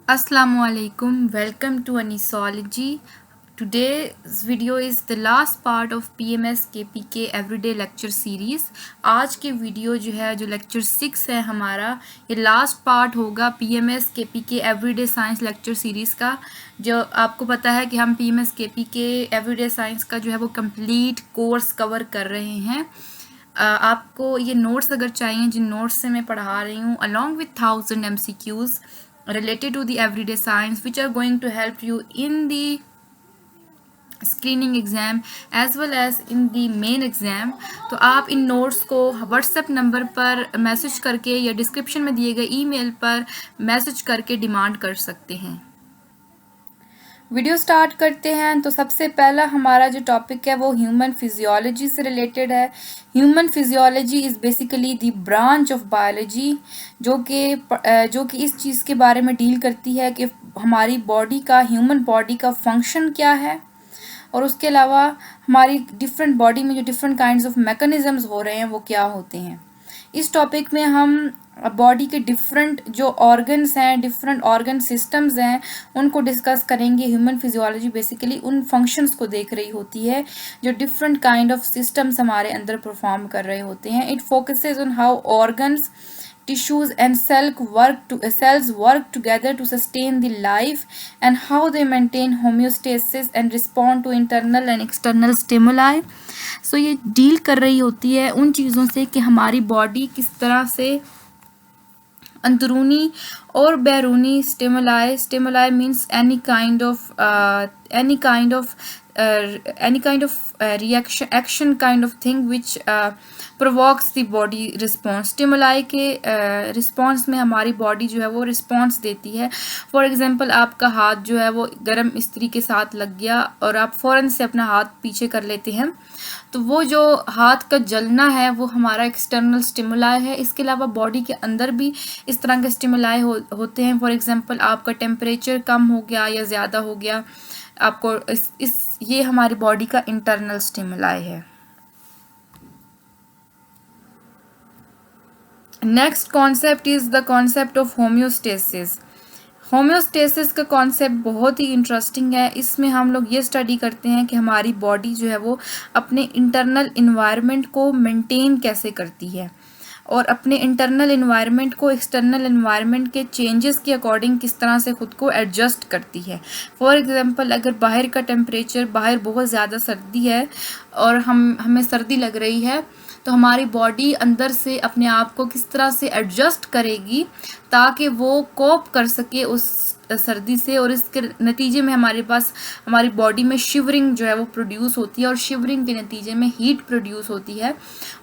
Assalamualaikum. Welcome to Anisology. Today's video is the last part of PMS KPK Everyday Lecture Series. आज के video जो lecture 6 है हमारा, ये लास्ट पार्ट होगा PMS KPK Everyday Science lecture series का। जो आपको पता है कि हम PMS KPK Everyday Science का जो है वो कंप्लीट कोर्स कवर कर रहे हैं। आपको ये नोट्स अगर चाहिए, जिन नोट्स से मैं पढ़ा रही हूँ along with 1000 MCQs related to the everyday science which are going to help you in the screening exam as well as in the main exam. तो आप इन नोट्स को व्हाट्सएप नंबर पर मैसेज करके या डिस्क्रिप्शन में दिए गए ईमेल पर मैसेज करके डिमांड कर सकते हैं। वीडियो स्टार्ट करते हैं। तो सबसे पहला हमारा जो टॉपिक है वो ह्यूमन फिजियोलॉजी से रिलेटेड है। Human physiology is basically the branch of biology जो कि इस चीज़ के बारे में डील करती है कि हमारी बॉडी का, ह्यूमन बॉडी का फंक्शन क्या है, और उसके अलावा हमारी डिफरेंट बॉडी में जो डिफरेंट काइंड्स ऑफ मैकेनिज़म्स हो रहे हैं वो क्या होते हैं। इस टॉपिक में हम बॉडी के डिफरेंट जो ऑर्गन्स हैं, डिफरेंट ऑर्गन सिस्टम्स हैं, उनको डिस्कस करेंगे। ह्यूमन फिजियोलॉजी बेसिकली उन फंक्शंस को देख रही होती है जो डिफरेंट काइंड ऑफ सिस्टम्स हमारे अंदर परफॉर्म कर रहे होते हैं। It focuses on how organs, tissues and cells work together to sustain the life and how they maintain homeostasis and respond to internal and external stimuli. So ये deal कर रही होती है उन चीज़ों से कि हमारी बॉडी किस तरह से अंदरूनी और बैरूनी stimuli means any kind of action kind of thing which provokes the body response. Stimuli के रिस्पॉन्स में हमारी बॉडी जो है वो रिस्पॉन्स देती है। फॉर एग्जांपल, आपका हाथ जो है वो गर्म इस्त्री के साथ लग गया और आप फ़ौरन से अपना हाथ पीछे कर लेते हैं, तो वो जो हाथ का जलना है वो हमारा एक्सटर्नल स्टिमुलाई है। इसके अलावा बॉडी के अंदर भी इस तरह के स्टिमुलाई होते हैं। फॉर एग्जांपल, आपका टेम्परेचर कम हो गया या ज़्यादा हो गया, आपको ये हमारी बॉडी का इंटरनल स्टिमुलाई है। Next concept is the concept of homeostasis. Homeostasis का कॉन्सेप्ट बहुत ही इंटरेस्टिंग है। इसमें हम लोग ये स्टडी करते हैं कि हमारी बॉडी जो है वो अपने इंटरनल इन्वायरमेंट को मेंटेन कैसे करती है और अपने इंटरनल इन्वायरमेंट को एक्सटर्नल इन्वायरमेंट के चेंजेस के अकॉर्डिंग किस तरह से ख़ुद को एडजस्ट करती है। फॉर एग्जांपल, अगर बाहर का टेम्परेचर, बाहर बहुत ज़्यादा सर्दी है और हमें सर्दी लग रही है, तो हमारी बॉडी अंदर से अपने आप को किस तरह से एडजस्ट करेगी ताकि वो कोप कर सके उस सर्दी से, और इसके नतीजे में हमारी बॉडी में शिवरिंग जो है वो प्रोड्यूस होती है और शिवरिंग के नतीजे में हीट प्रोड्यूस होती है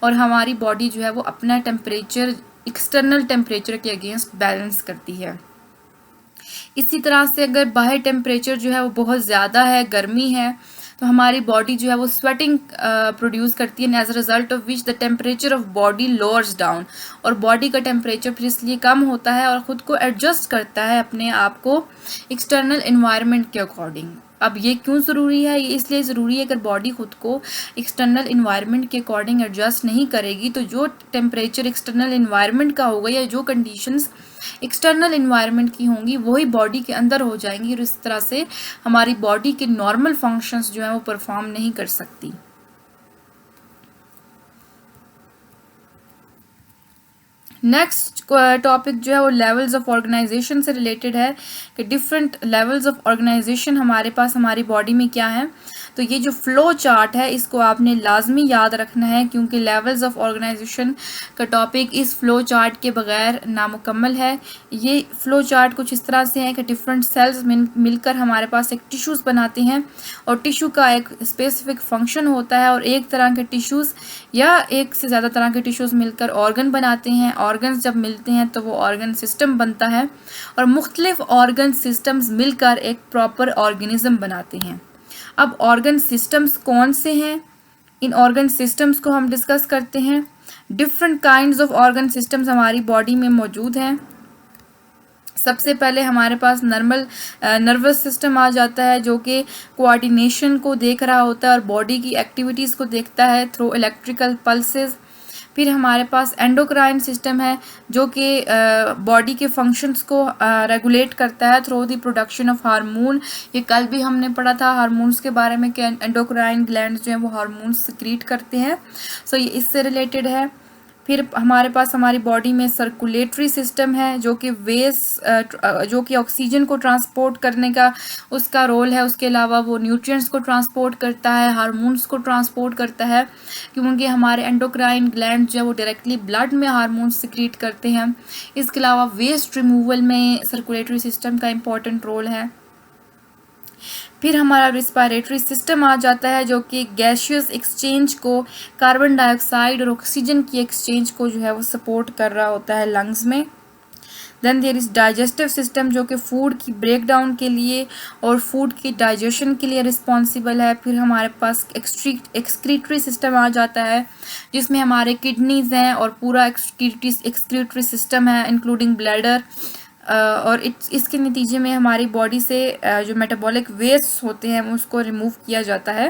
और हमारी बॉडी जो है वो अपना टेम्परेचर एक्सटर्नल टेम्परेचर के अगेंस्ट बैलेंस करती है। इसी तरह से अगर बाहर टेम्परेचर जो है वो बहुत ज़्यादा है, गर्मी है, तो हमारी बॉडी जो है वो स्वेटिंग प्रोड्यूस करती है, as a result of which the temperature of body lowers down, और बॉडी का टेम्परेचर फिर इसलिए कम होता है और ख़ुद को एडजस्ट करता है अपने आप को एक्सटर्नल इन्वायरमेंट के अकॉर्डिंग। अब ये क्यों ज़रूरी है? ये इसलिए ज़रूरी है, अगर बॉडी ख़ुद को एक्सटर्नल इन्वायरमेंट के अकॉर्डिंग एडजस्ट नहीं करेगी तो जो टेम्परेचर एक्सटर्नल इन्वायरमेंट का होगा या जो कंडीशंस एक्सटर्नल इन्वायरमेंट की होंगी वही बॉडी के अंदर हो जाएंगी, और इस तरह से हमारी बॉडी के नॉर्मल फंक्शंस जो हैं वो परफॉर्म नहीं कर सकती। नेक्स्ट टॉपिक जो है वो लेवल्स ऑफ ऑर्गेनाइजेशन से रिलेटेड है कि डिफरेंट लेवल्स ऑफ ऑर्गेनाइजेशन हमारे पास हमारी बॉडी में क्या है। तो ये जो फ्लो चार्ट है इसको आपने लाजमी याद रखना है, क्योंकि लेवल्स ऑफ ऑर्गेनाइजेशन का टॉपिक इस फ्लो चार्ट के बगैर नामुकम्मल है। ये फ्लो चार्ट कुछ इस तरह से है कि डिफरेंट सेल्स मिलकर हमारे पास एक टिश्यूज़ बनाते हैं, और टिश्यू का एक स्पेसिफिक फंक्शन होता है, और एक तरह के टिश्यूज़ या एक से ज़्यादा तरह के टिश्यूज़ मिलकर ऑर्गन बनाते हैं। ऑर्गन्स जब मिलते हैं तो वो ऑर्गन सिस्टम बनता है, और मुख्तलिफ ऑर्गन सिस्टम्स मिलकर एक प्रॉपर ऑर्गेनिज्म बनाते हैं। अब ऑर्गन सिस्टम्स कौन से हैं, इन ऑर्गन सिस्टम्स को हम डिस्कस करते हैं। Different kinds of organ systems हमारी बॉडी में मौजूद हैं। सबसे पहले हमारे पास नर्वस सिस्टम आ जाता है, जो कि कोऑर्डिनेशन को देख रहा होता है और बॉडी की एक्टिविटीज़ को देखता है थ्रू इलेक्ट्रिकल पल्सेस। फिर हमारे पास एंडोक्राइन सिस्टम है जो कि बॉडी के फंक्शंस को रेगुलेट करता है through the production of hormone. ये कल भी हमने पढ़ा था हार्मोन्स के बारे में कि एंडोक्राइन ग्लैंड्स जो हैं वो हार्मोन्स सिक्रीट करते हैं। सो ये इससे रिलेटेड है। फिर हमारे पास हमारी बॉडी में सर्कुलेटरी सिस्टम है जो कि जो कि ऑक्सीजन को ट्रांसपोर्ट करने का उसका रोल है। उसके अलावा वो न्यूट्रिएंट्स को ट्रांसपोर्ट करता है, हार्मोन्स को ट्रांसपोर्ट करता है, क्योंकि हमारे एंडोक्राइन ग्लैंड जो है वो डायरेक्टली ब्लड में हार्मोन्स सिक्रीट करते हैं। इसके अलावा वेस्ट रिमूवल में सर्कुलेटरी सिस्टम का इम्पॉर्टेंट रोल है। फिर हमारा रिस्पायरेटरी सिस्टम आ जाता है जो कि गैसियस एक्सचेंज को, कार्बन डाइऑक्साइड और ऑक्सीजन की एक्सचेंज को जो है वो सपोर्ट कर रहा होता है लंग्स में। Then there is digestive system जो कि फूड की ब्रेक डाउन के लिए और फूड की डाइजेशन के लिए रिस्पॉन्सिबल है। फिर हमारे पास एक्सक्रीटरी सिस्टम आ जाता है जिसमें हमारे किडनीज हैं और पूरा एक्सक्रीटरी सिस्टम है इंक्लूडिंग ब्लैडर। और इसके नतीजे में हमारी बॉडी से जो मेटाबॉलिक वेस्ट होते हैं उसको रिमूव किया जाता है।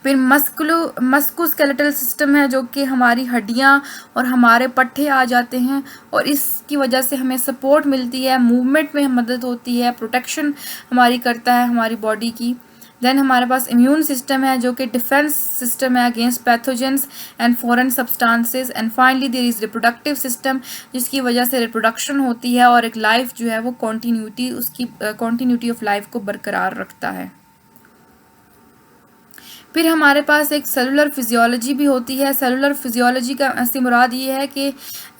फिर मस्कुस्केलेटल सिस्टम है जो कि हमारी हड्डियां और हमारे पट्टे आ जाते हैं और इसकी वजह से हमें सपोर्ट मिलती है, मूवमेंट में मदद होती है, प्रोटेक्शन हमारी करता है हमारी बॉडी की। देन हमारे पास इम्यून सिस्टम है जो कि डिफेंस सिस्टम है against pathogens and foreign substances. And finally there is reproductive system जिसकी वजह से रिप्रोडक्शन होती है और एक लाइफ जो है वो कॉन्टीन्यूटी ऑफ लाइफ को बरकरार रखता है। फिर हमारे पास एक सेलुलर फिजियोलॉजी भी होती है। सेलुलर फिजियोलॉजी का से मुराद ये है कि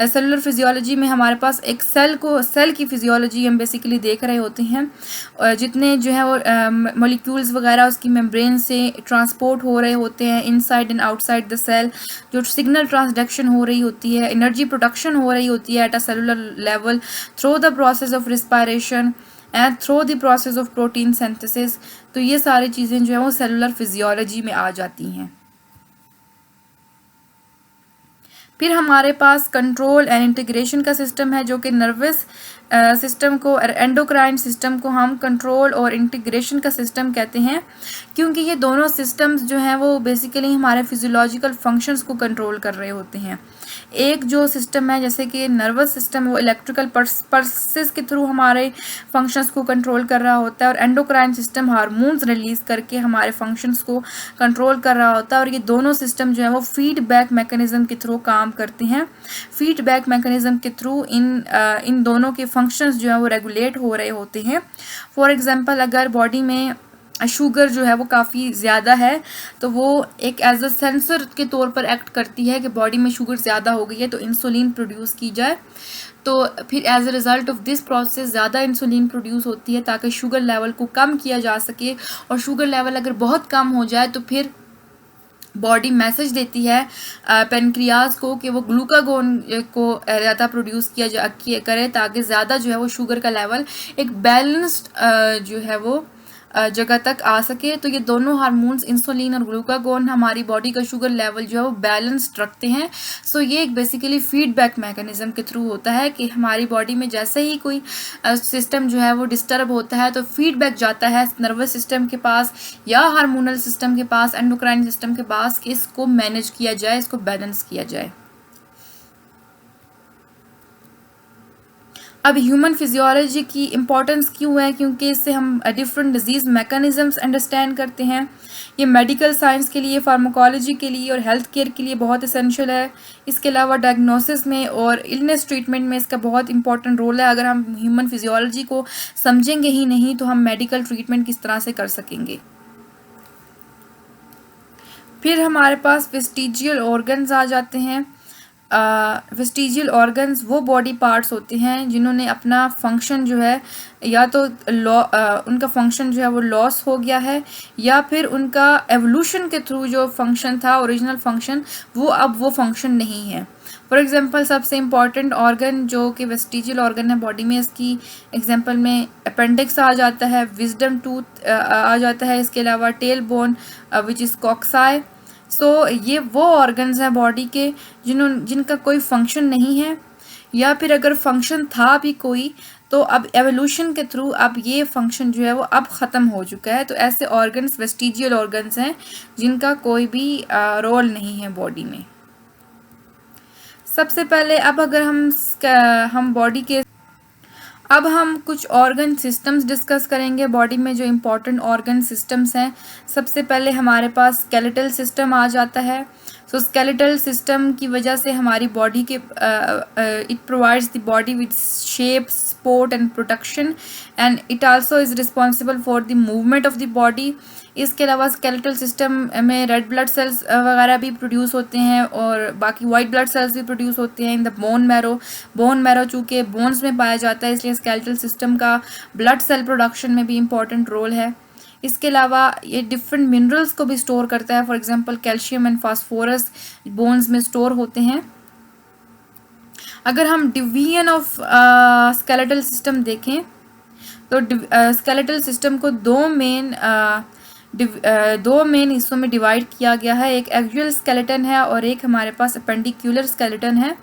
सेलुलर फिजियोलॉजी में हमारे पास एक सेल की फिजियोलॉजी हम बेसिकली देख रहे होते हैं। जितने जो है वो मॉलिक्यूल्स वगैरह उसकी मेम्ब्रेन से ट्रांसपोर्ट हो रहे होते हैं inside and outside the cell, जो सिग्नल ट्रांसडक्शन हो रही होती है, एनर्जी प्रोडक्शन हो रही होती है at a cellular level through the process of respiration and through the process of protein synthesis. तो ये सारी चीज़ें जो है वो सेलुलर फिजियोलॉजी में आ जाती हैं। फिर हमारे पास कंट्रोल एंड इंटीग्रेशन का सिस्टम है जो कि नर्वस सिस्टम को, एंडोक्राइन सिस्टम को हम कंट्रोल और इंटीग्रेशन का सिस्टम कहते हैं, क्योंकि ये दोनों सिस्टम्स जो हैं वो बेसिकली हमारे फिजियोलॉजिकल फंक्शंस को कंट्रोल कर रहे होते हैं। एक जो सिस्टम है जैसे कि नर्वस सिस्टम वो इलेक्ट्रिकल पल्सेस के थ्रू हमारे फंक्शंस को कंट्रोल कर रहा होता है और एंडोक्राइन सिस्टम हार्मोन्स रिलीज करके हमारे फंक्शंस को कंट्रोल कर रहा होता है। और ये दोनों सिस्टम जो है वो फीडबैक मैकेनिज्म के थ्रू काम करते हैं। फीडबैक मैकेनिज्म के थ्रू इन दोनों के फंक्शंस जो है वो रेगुलेट हो रहे होते हैं। फॉर एग्जांपल अगर बॉडी में शुगर जो है वो काफ़ी ज़्यादा है तो वो एक एज अ सेंसर के तौर पर एक्ट करती है कि बॉडी में शुगर ज़्यादा हो गई है तो इंसुलिन प्रोड्यूस की जाए। तो फिर as a result of this process ज़्यादा इंसुलिन प्रोड्यूस होती है ताकि शुगर लेवल को कम किया जा सके। और शुगर लेवल अगर बहुत कम हो जाए तो फिर बॉडी मैसेज देती है पेनक्रियाज को कि वो ग्लूकागोन को ज़्यादा प्रोड्यूस करे ताकि ज़्यादा जो है वो शुगर का लेवल एक बैलेंस्ड जो है वो जगह तक आ सके। तो ये दोनों हार्मोन्स इंसुलिन और ग्लूकागोन हमारी बॉडी का शुगर लेवल जो है वो बैलेंस्ड रखते हैं। सो ये एक बेसिकली फीडबैक मैकेनिज्म के थ्रू होता है कि हमारी बॉडी में जैसे ही कोई सिस्टम जो है वो डिस्टर्ब होता है तो फीडबैक जाता है नर्वस सिस्टम के पास या हार्मोनल सिस्टम के पास, एंडोक्राइन सिस्टम के पास कि इसको मैनेज किया जाए, इसको बैलेंस किया जाए। अब ह्यूमन फिजियोलॉजी की इम्पॉर्टेंस क्यों है? क्योंकि इससे हम डिफरेंट डिजीज़ मैकेनिज़म्स अंडरस्टैंड करते हैं। ये मेडिकल साइंस के लिए, फार्माकोलॉजी के लिए और हेल्थ केयर के लिए बहुत एसेंशियल है। इसके अलावा डायग्नोसिस में और इलनेस ट्रीटमेंट में इसका बहुत इंपॉर्टेंट रोल है। अगर हम ह्यूमन फिजियोलॉजी को समझेंगे ही नहीं तो हम मेडिकल ट्रीटमेंट किस तरह से कर सकेंगे। फिर हमारे पास वेस्टिजियल ऑर्गन्स आ जाते हैं। वेस्टिजियल ऑर्गन्स वो बॉडी पार्ट्स होते हैं जिन्होंने अपना फंक्शन जो है या तो उनका फंक्शन जो है वो लॉस हो गया है या फिर उनका एवोल्यूशन के थ्रू जो फंक्शन था ओरिजिनल फंक्शन वो अब वो फंक्शन नहीं है। फॉर एग्जांपल सबसे इम्पॉर्टेंट ऑर्गन जो कि वेस्टिजियल ऑर्गन है बॉडी में, इसकी एग्जांपल में अपेंडिक्स आ जाता है, विजडम टूथ आ जाता है, इसके अलावा टेल बोन विच इज़ कॉक्साई। सो ये वो ऑर्गन्स हैं बॉडी के जिनका कोई फंक्शन नहीं है या फिर अगर फंक्शन था भी कोई तो अब एवोल्यूशन के थ्रू अब ये फंक्शन जो है वो अब ख़त्म हो चुका है। तो ऐसे ऑर्गन्स वेस्टिजियल ऑर्गन्स हैं जिनका कोई भी रोल नहीं है बॉडी में। सबसे पहले अब अगर हम बॉडी के अब हम कुछ ऑर्गन सिस्टम्स डिस्कस करेंगे। बॉडी में जो इम्पोर्टेंट ऑर्गन सिस्टम्स हैं, सबसे पहले हमारे पास स्केलेटल सिस्टम आ जाता है। सो स्केलेटल सिस्टम की वजह से हमारी बॉडी के it provides the body with shape, support and protection, and it also is responsible for the movement of the body. इसके अलावा स्केलेटल सिस्टम में रेड ब्लड सेल्स वगैरह भी प्रोड्यूस होते हैं और बाकी वाइट ब्लड सेल्स भी प्रोड्यूस होते हैं इन द बोन मैरो चूँकि बोन्स में पाया जाता है, इसलिए स्केलेटल सिस्टम का ब्लड सेल प्रोडक्शन में भी इम्पॉर्टेंट रोल है। इसके अलावा ये डिफरेंट मिनरल्स को भी स्टोर करता है। For example calcium and phosphorus bones में स्टोर होते हैं। अगर हम डिवीजन ऑफ स्केलेटल सिस्टम देखें तो स्केलेटल सिस्टम को दो मेन हिस्सों में डिवाइड किया गया है। एक एक्सियल स्केलेटन है और एक हमारे पास अपेंडिकुलर स्केलेटन है।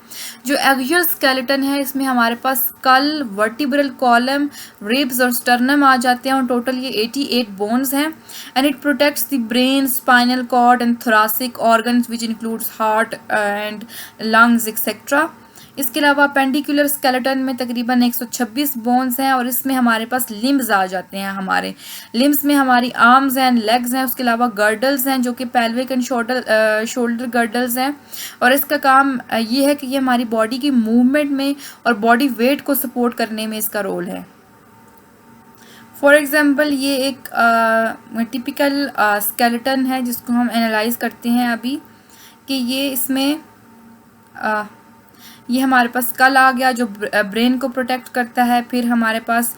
जो एक्सियल स्केलेटन है इसमें हमारे पास स्कल, वर्टिब्रल कॉलम, रिब्स और स्टर्नम आ जाते हैं और टोटल ये 88 बोन्स हैं। And it protects the brain, spinal cord and thoracic organs which includes heart and lungs etcetera. इसके अलावा पेंडिकुलर स्केलेटन में तकरीबन 126 बोन्स हैं और इसमें हमारे पास लिम्स आ जाते हैं। हमारे लिम्स में हमारी आर्म्स एंड लेग्स हैं। उसके अलावा गर्डल्स हैं जो कि पेल्विक एंड शोल्डर गर्डल्स हैं और इसका काम ये है कि ये हमारी बॉडी की मूवमेंट में और बॉडी वेट को सपोर्ट करने में इसका रोल है। फॉर एग्जाम्पल ये एक टिपिकल स्केलेटन है जिसको हम एनालाइज करते हैं अभी कि ये इसमें ये हमारे पास स्कल आ गया जो ब्रेन को प्रोटेक्ट करता है। फिर हमारे पास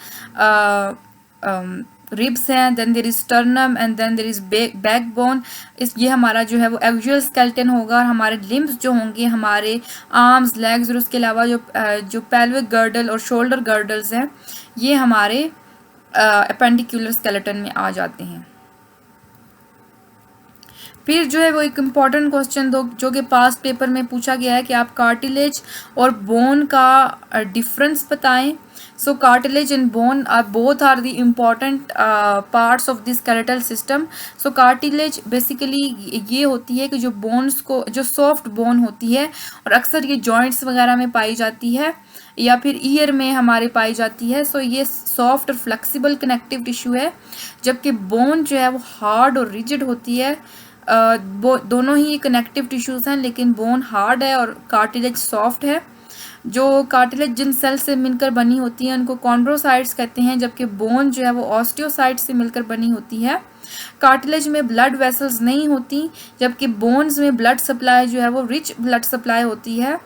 रिब्स हैं, then there is sternum and then there is backbone. ये हमारा जो है वो एक्सियल स्केलेटन होगा और हमारे लिम्स जो होंगे हमारे आर्म्स, लेग्स और उसके अलावा जो पेल्विक गर्डल और शोल्डर गर्डल्स हैं ये हमारे अपेंडिकुलर स्केलेटन में आ जाते हैं। फिर जो है वो एक इम्पॉर्टेंट क्वेश्चन जो कि पास्ट पेपर में पूछा गया है कि आप कार्टिलेज और बोन का डिफरेंस बताएं। So cartilage and bone are both are the important parts of the skeletal system. So cartilage basically ये होती है कि जो बोन्स को, जो सॉफ्ट बोन होती है और अक्सर ये जॉइंट्स वगैरह में पाई जाती है या फिर ईयर में हमारे पाई जाती है। सो ये सॉफ्ट और फ्लेक्सिबल कनेक्टिव टिश्यू है, जबकि बोन जो है वो हार्ड और रिजिड होती है। दोनों ही कनेक्टिव टिश्यूज़ हैं लेकिन बोन हार्ड है और कार्टिलेज सॉफ्ट है। जो कार्टिलेज जिन सेल से मिलकर बनी होती है उनको कॉन्ड्रोसाइट्स कहते हैं, जबकि बोन जो है वो ऑस्टियोसाइट्स से मिलकर बनी होती है। कार्टिलेज में ब्लड वेसल्स नहीं होती, जबकि बोन्स में ब्लड सप्लाई जो है वो रिच ब्लड सप्लाई होती है।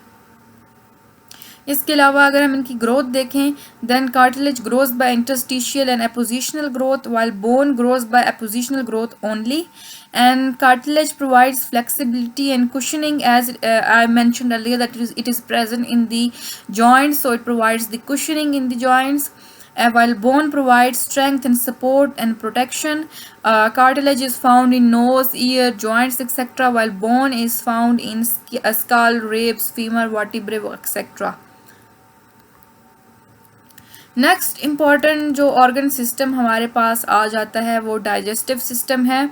इसके अलावा अगर हम इनकी ग्रोथ देखें, then cartilage grows by interstitial and appositional growth while bone grows by appositional growth only. And cartilage provides flexibility and cushioning, as I mentioned earlier, that it is present in the joints, so it provides the cushioning in the joints. While bone provides strength and support and protection, cartilage is found in nose, ear, joints, etc., while bone is found in skull, ribs, femur, vertebrae, etc. Next important जो organ system हमारे पास आ जाता है वो digestive system है।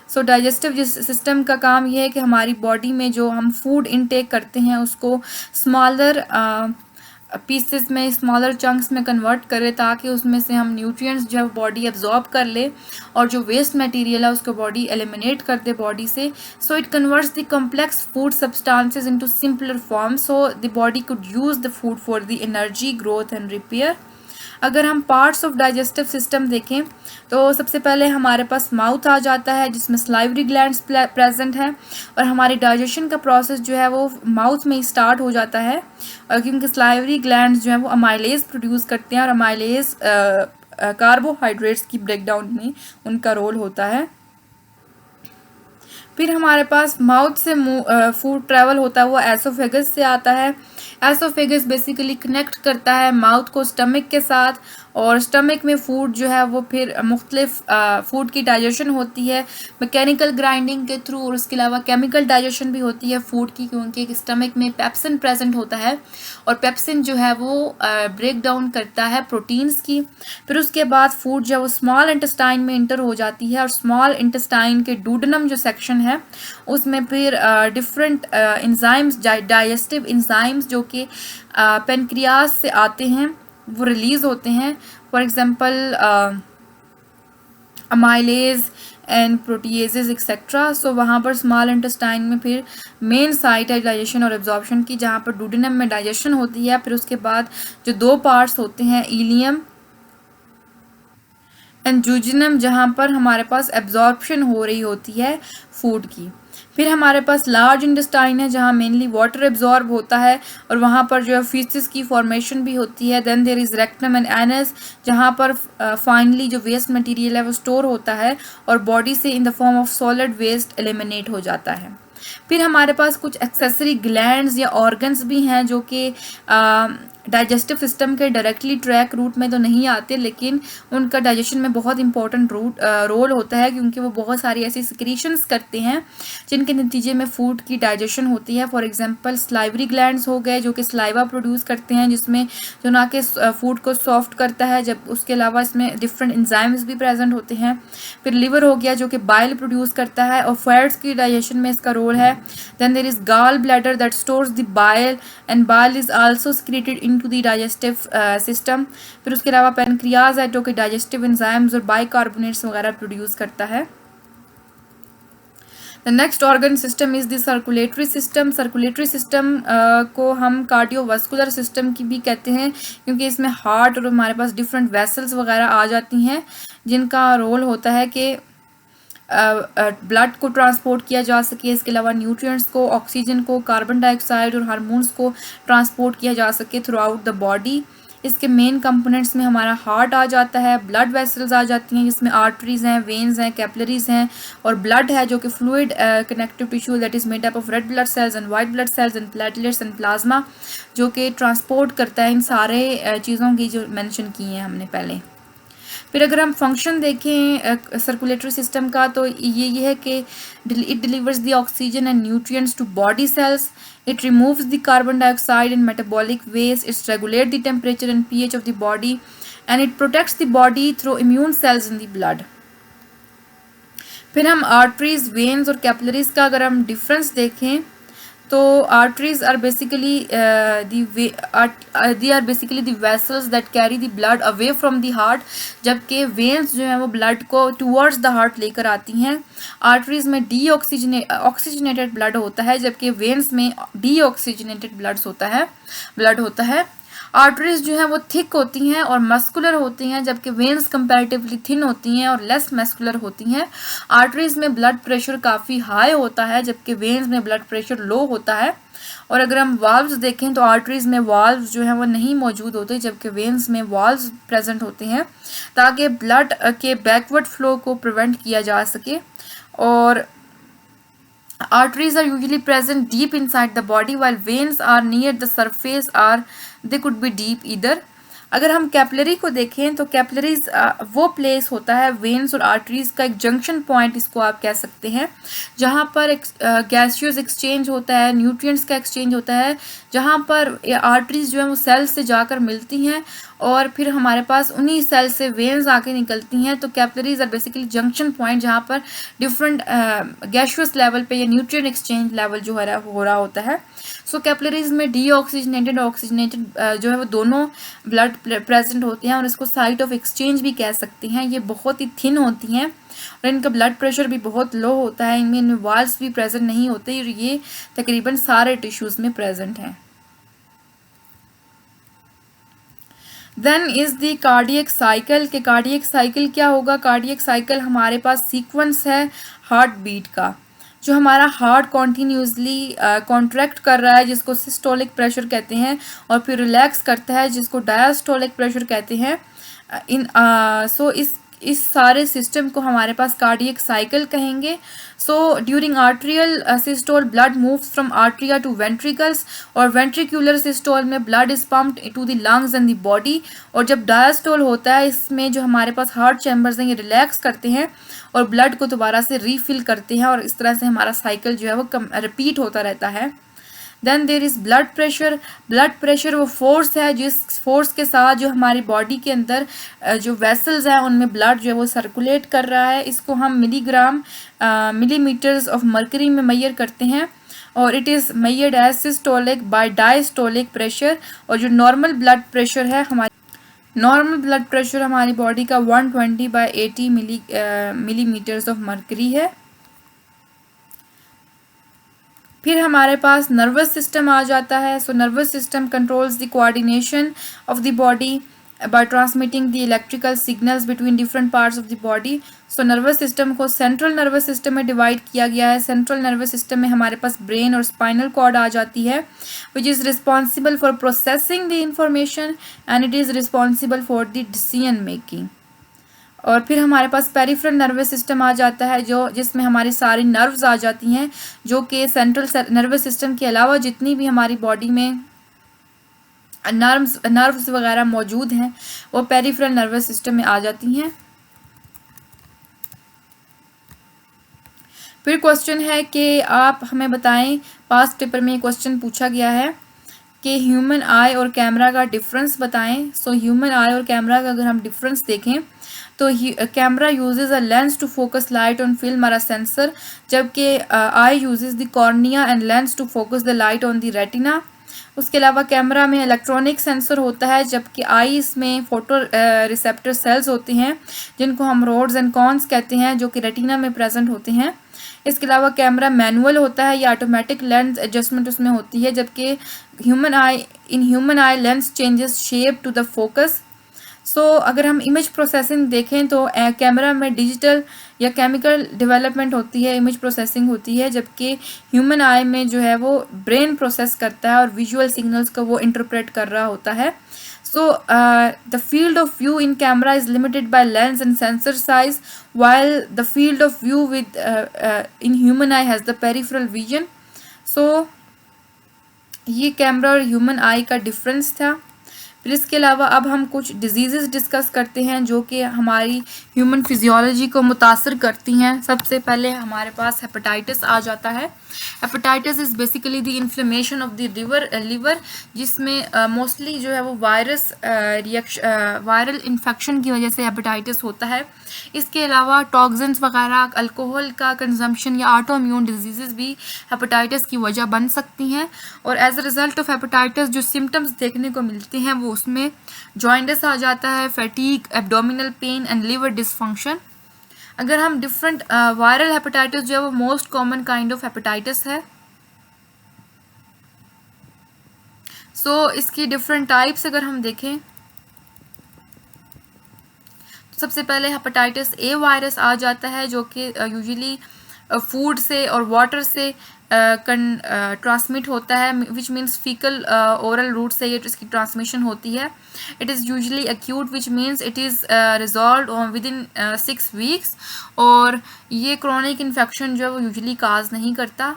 सो digestive system का काम ये है कि हमारी बॉडी में जो हम फूड इनटेक करते हैं उसको स्मॉलर पीसेस में, स्मॉलर चंक्स में कन्वर्ट करे ताकि उसमें से हम न्यूट्रिएंट्स जो है बॉडी एब्जॉर्ब कर ले और जो वेस्ट मटेरियल है उसको बॉडी एलिमिनेट कर दे बॉडी से। So it converts the complex food substances into simpler form, so the body could use the food for the energy, growth and repair. अगर हम पार्ट्स ऑफ डाइजेस्टिव सिस्टम देखें तो सबसे पहले हमारे पास माउथ आ जाता है जिसमें सलाइवरी ग्लैंड्स प्रेजेंट हैं और हमारी डाइजेशन का प्रोसेस जो है वो माउथ में ही स्टार्ट हो जाता है, और क्योंकि सलाइवरी ग्लैंड्स जो है वो अमाइलेज प्रोड्यूस करते हैं और अमाइलेज कार्बोहाइड्रेट्स की ब्रेकडाउन में उनका रोल होता है। फिर हमारे पास माउथ से फूड ट्रैवल होता है वो एसोफेगस से आता है। एसोफेगस बेसिकली कनेक्ट करता है माउथ को स्टमक के साथ और स्टमक में फूड जो है वो फिर मुख्तलिफ फूड की डाइजेशन होती है मैकेनिकल ग्राइंडिंग के थ्रू, और उसके अलावा केमिकल डाइजेशन भी होती है फूड की, क्योंकि स्टमक में पेप्सिन प्रेजेंट होता है और पेप्सिन जो है वो ब्रेक डाउन करता है प्रोटीन्स की। फिर उसके बाद फूड जो है वो स्मॉल इंटेस्टाइन में इंटर हो जाती है, और स्मॉल इंटेस्टाइन के डूडेनम जो सेक्शन है उसमें फिर डिफरेंट इंजाइम्स, डाइजेस्टिव इंजाइम्स जो कि पेनक्रियाज से आते हैं वो रिलीज होते हैं। For example amylase and proteases etcetera. So वहाँ पर स्मॉल इंटेस्टाइन में फिर मेन साइट है डाइजेशन और एब्जॉर्प्शन की, जहाँ पर डूडेनम में डाइजेशन होती है। फिर उसके बाद जो दो पार्ट्स होते हैं इलियम एंड जूजिनम, जहाँ पर हमारे पास एब्जॉर्प्शन हो रही होती है फूड की। फिर हमारे पास लार्ज इंटेस्टाइन है जहाँ मेनली वाटर एब्जॉर्ब होता है और वहाँ पर जो है फीसिस की फॉर्मेशन भी होती है। Then there is rectum and anus, जहाँ पर फाइनली जो वेस्ट मटेरियल है वो स्टोर होता है और बॉडी से in the form of solid waste eliminate हो जाता है। फिर हमारे पास कुछ एक्सेसरी ग्लैंड्स या ऑर्गन्स भी हैं जो कि डाइजेस्टिव सिस्टम के डायरेक्टली ट्रैक रूट में तो नहीं आते, लेकिन उनका डाइजेशन में बहुत इंपॉर्टेंट रोल होता है, क्योंकि वो बहुत सारी ऐसी सिक्रीशंस करते हैं जिनके नतीजे में फूड की डाइजेशन होती है। फॉर एग्जांपल स्लाइवरी ग्लैंड्स हो गए जो कि स्लाइवा प्रोड्यूस करते हैं, जिसमें जो ना कि फूड को सॉफ्ट करता है, जब उसके अलावा इसमें डिफरेंट एंजाइम्स भी प्रेजेंट होते हैं। फिर लिवर हो गया जो कि बाइल प्रोड्यूस करता है और फैट्स की डाइजेशन में इसका रोल है। Then there is gall bladder that stores the bile and bile is also secreted into the digestive system. फिर उसके अलावा पैनक्रियाज है जो कि डाइजेस्टिव एंजाइम्स और बाइकार्बोनेट्स वगैरह प्रोड्यूस करता है। The next organ system is the circulatory system. Circulatory system को हम कार्डियोवास्कुलर सिस्टम की भी कहते हैं, क्योंकि इसमें हार्ट और हमारे पास डिफरेंट वेसल्स वगैरह आ जाती हैं जिनका रोल होता है कि ब्लड को ट्रांसपोर्ट किया जा सके, इसके अलावा न्यूट्रिएंट्स को, ऑक्सीजन को, कार्बन डाइऑक्साइड और हार्मोन्स को ट्रांसपोर्ट किया जा सके थ्रू आउट द बॉडी। इसके मेन कंपोनेंट्स में हमारा हार्ट आ जाता है, ब्लड वेसल्स आ जाती हैं जिसमें आर्टरीज हैं, वेन्स हैं, कैपिलरीज हैं, और ब्लड है जो कि fluid connective tissue that is made up of red blood cells and white blood cells and platelets and plasma, जो कि ट्रांसपोर्ट करता है इन सारे चीज़ों की जो मेंशन की हैं हमने पहले। फिर अगर हम फंक्शन देखें सर्कुलेटरी सिस्टम का, तो ये है कि it delivers the oxygen and nutrients to body cells, it removes the carbon dioxide and metabolic waste, its regulate the temperature and pH of the body and it protects the body through immune cells in the blood. फिर हम arteries, veins और capillaries का अगर हम difference देखें तो arteries are basically they are basically the vessels that carry the blood away from the heart, जबकि veins जो है वो ब्लड को टुवर्ड्स द हार्ट लेकर आती हैं। आर्टरीज में ऑक्सीजनेटेड ब्लड होता है, जबकि वेन्स में डीऑक्सीजनेटेड ब्लड होता है। आर्टरीज जो है वो थिक होती हैं और मस्कुलर होती हैं, जबकि वेन्स कंपैरेटिवली थिन होती हैं और लेस मस्कुलर होती हैं। आर्टरीज में ब्लड प्रेशर काफ़ी हाई होता है, जबकि वेन्स में ब्लड प्रेशर लो होता है। और अगर हम वाल्व्स देखें तो आर्टरीज में वाल्व्स जो हैं वो नहीं मौजूद होते, जबकि वेन्स में वाल्व्स प्रेजेंट होते हैं ताकि ब्लड के बैकवर्ड फ्लो को प्रिवेंट किया जा सके। और arteries are usually present deep inside the body while veins are near the surface or they could be deep either. अगर हम कैपिलरी को देखें तो कैपिलरीज वो प्लेस होता है वेन्स और आर्टरीज का एक जंक्शन पॉइंट, इसको आप कह सकते हैं, जहाँ पर गैसियस एक्सचेंज होता है, न्यूट्रिएंट्स का एक्सचेंज होता है, जहाँ पर आर्टरीज जो है वो सेल से जाकर मिलती हैं और फिर हमारे पास उन्हीं सेल से वेन्स आके निकलती हैं। तो capillaries are basically junction point जहाँ पर डिफरेंट गैसियस लेवल पे या न्यूट्रिएंट एक्सचेंज लेवल जो है हो रहा होता है। सो कैपिलरीज में डीऑक्सीजनेटेड और ऑक्सीजनेटेड जो है वो दोनों ब्लड प्रेजेंट होते हैं और इसको साइट ऑफ एक्सचेंज भी कह सकते हैं। ये बहुत ही थिन होती हैं और इनका ब्लड प्रेशर भी बहुत लो होता है, इनमें वाल्व्स भी प्रेजेंट नहीं होते और ये तकरीबन सारे टिश्यूज़ में प्रेजेंट हैं। Then is the cardiac cycle के कार्डियक साइकिल क्या होगा? कार्डियक साइकिल हमारे पास सीक्वेंस है हार्ट बीट का, जो हमारा हार्ट कॉन्टीन्यूसली कॉन्ट्रैक्ट कर रहा है जिसको सिस्टोलिक प्रेशर कहते हैं और फिर रिलैक्स करता है जिसको डायस्टोलिक प्रेशर कहते हैं। सो इस सारे सिस्टम को हमारे पास कार्डियक साइकिल कहेंगे। So during atrial systole blood moves from atria to ventricles, और वेंट्रिकुलर सिस्टोल में blood is pumped to the lungs and the body. और जब डायस्टोल होता है, इसमें जो हमारे पास हार्ट चैम्बर्स हैं ये रिलैक्स करते हैं और ब्लड को दोबारा से रीफिल करते हैं, और इस तरह से हमारा साइकिल जो है वो रिपीट होता रहता है। Then there is blood pressure. Blood pressure वो फोर्स है जिस फोर्स के साथ जो हमारी बॉडी के अंदर जो वेसल्स हैं उनमें ब्लड जो है वो सर्कुलेट कर रहा है। इसको हम मिलीग्राम मिलीमीटर्स ऑफ मर्करी में मेजर करते हैं, और it is measured as systolic by diastolic pressure. और जो नॉर्मल ब्लड प्रेशर है हमारी बॉडी का 120/80 मिलीमीटर्स ऑफ मर्करी है। फिर हमारे पास नर्वस सिस्टम आ जाता है। So nervous system controls the coordination of the body by transmitting the electrical signals between different parts of the body. So nervous system को central nervous system में divide किया गया है। सेंट्रल नर्वस सिस्टम में हमारे पास brain और spinal cord आ जाती है, which is responsible for processing the information and it is responsible for the decision making. और फिर हमारे पास पेरिफेरल नर्वस सिस्टम आ जाता है, जो जिसमें हमारी सारी नर्व्स आ जाती हैं, जो कि सेंट्रल नर्वस सिस्टम के अलावा जितनी भी हमारी बॉडी में नर्व्स वगैरह मौजूद हैं वो पेरिफेरल नर्वस सिस्टम में आ जाती हैं। फिर क्वेश्चन है कि आप हमें बताएं, पास्ट पेपर में क्वेश्चन पूछा गया है कि ह्यूमन आई और कैमरा का डिफरेंस बताएं। सो ह्यूमन आई और कैमरा का अगर हम डिफरेंस देखें तो camera uses a lens to focus light on film और अ सेंसर, जबकि eye uses the cornea and lens to focus the light on the retina. उसके अलावा कैमरा में इलेक्ट्रॉनिक सेंसर होता है, जबकि आईज में फोटो रिसेप्टर सेल्स होते हैं जिनको हम रोड्स एंड कॉन्स कहते हैं, जो कि रेटिना में प्रेजेंट होते हैं। इसके अलावा कैमरा मैनुअल होता है या ऑटोमेटिक लेंस एडजस्टमेंट उसमें होती है, जबकि human eye lens changes shape to the focus. So अगर हम इमेज प्रोसेसिंग देखें तो कैमरा में डिजिटल या केमिकल डेवलपमेंट होती है, इमेज प्रोसेसिंग होती है, जबकि ह्यूमन आई में जो है वो ब्रेन प्रोसेस करता है और विजुअल सिग्नल्स को वो इंटरप्रेट कर रहा होता है। So the field of view in camera is limited by lens and sensor size, while the field of view with in human eye has the peripheral vision. So ये camera और human आई का difference था। फिर इसके अलावा अब हम कुछ डिजीज़ेस डिस्कस करते हैं जो कि हमारी ह्यूमन फिजियोलॉजी को मुतासर करती हैं। सबसे पहले हमारे पास हेपेटाइटिस आ जाता है। Hepatitis is basically the inflammation of the liver, जिसमें मोस्टली जो है वो वायरल इन्फेक्शन की वजह से हेपेटाइटिस होता है। इसके अलावा टॉक्सिन्स वगैरह, अल्कोहल का कंजम्पशन या ऑटो इम्यून डिजीज़ भी हेपेटाइटिस की वजह बन सकती हैं। और as a result of hepatitis जो सिम्टम्स देखने को मिलते हैं वो उसमें जॉइंटिस आ जाता है, fatigue, abdominal pain and liver dysfunction. अगर हम डिफरेंट वायरल हेपेटाइटिस जो है वो most common kind of hepatitis है। सो इसकी डिफरेंट टाइप्स अगर हम देखें तो सबसे पहले हेपेटाइटिस ए वायरस आ जाता है, जो कि यूजुअली फूड से और वाटर से ट्रांसमिट होता है, which means faecal oral route से ये इसकी ट्रांसमिशन होती है। It is usually acute, which means it is resolve with in 6 weeks, और ये क्रोनिक इन्फेक्शन जो है वो यूजुअली काज नहीं करता।